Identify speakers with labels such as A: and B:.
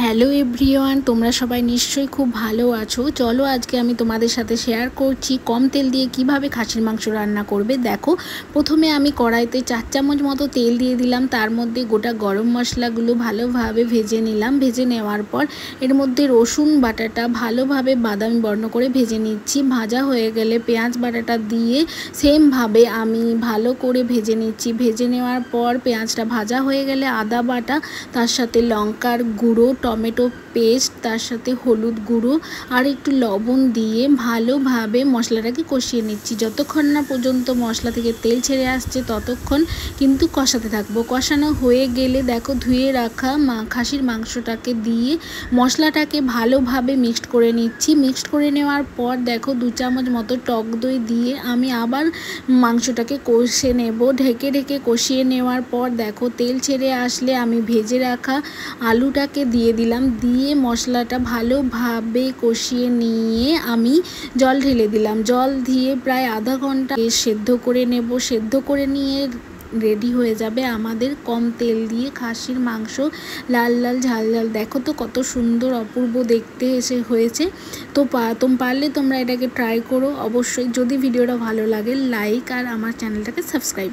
A: Hello everyone, তোমরা সবাই নিশ্চয়ই খুব ভালো আছো। চলো আজকে আমি তোমাদের সাথে শেয়ার করছি কম তেল দিয়ে কিভাবে খাসির মাংস রান্না করবে। দেখো, প্রথমে আমি কড়াইতে 4 চামচ মতো তেল দিয়ে দিলাম। তার মধ্যে গোটা গরম মশলাগুলো ভালোভাবে ভেজে নিলাম। ভেজে নেওয়ার পর এর মধ্যে রসুন বাটাটা ভালোভাবে বাদামি বর্ণ করে ভেজে নিচ্ছি। ভাজা হয়ে গেলে পেঁয়াজ বাটাটা দিয়ে সেমভাবে আমি ভালো করে ভেজে নিচ্ছি। ভেজে নেওয়ার পর পেঁয়াজটা ভাজা হয়ে গেলে আদা বাটা, তার সাথে লঙ্কার গুঁড়ো, টমেটো পেস্ট, তার সাথে হলুদ গুঁড়ো আর একটু লবণ দিয়ে ভালোভাবে মশলাটাকে কষিয়ে নিচ্ছি। যতক্ষণ না পর্যন্ত মশলা থেকে তেল ছেড়ে আসছে ততক্ষণ কিন্তু কষাতে থাকবো। কষানো হয়ে গেলে দেখো, ধুয়ে রাখা খাসির মাংসটাকে দিয়ে মশলাটাকে ভালোভাবে মিক্সড করে নিচ্ছি। মিক্সড করে নেওয়ার পর দেখো 2 চামচ মতো টক দই দিয়ে আমি আবার মাংসটাকে কষে নেব। ঢেকে ঢেকে কষিয়ে নেওয়ার পর দেখো তেল ছেড়ে আসলে আমি ভেজে রাখা আলুটাকে দিয়ে দিলাম। দিয়ে মশলাটা ভালোভাবে কষিয়ে নিয়ে আমি জল ঢেলে দিলাম। জল দিয়ে প্রায় আধা ঘন্টা সেদ্ধ করে নেব। সেদ্ধ করে নিয়ে রেডি হয়ে যাবে আমাদের কম তেল দিয়ে খাসির মাংস, লাল লাল ঝাল ঝাল। দেখো তো কত সুন্দর অপূর্ব দেখতে হয়েছে। তো পারলে তোমরা এটাকে ট্রাই করো অবশ্যই। যদি ভিডিওটা ভালো লাগে লাইক আর আমার চ্যানেলটাকে সাবস্ক্রাইব।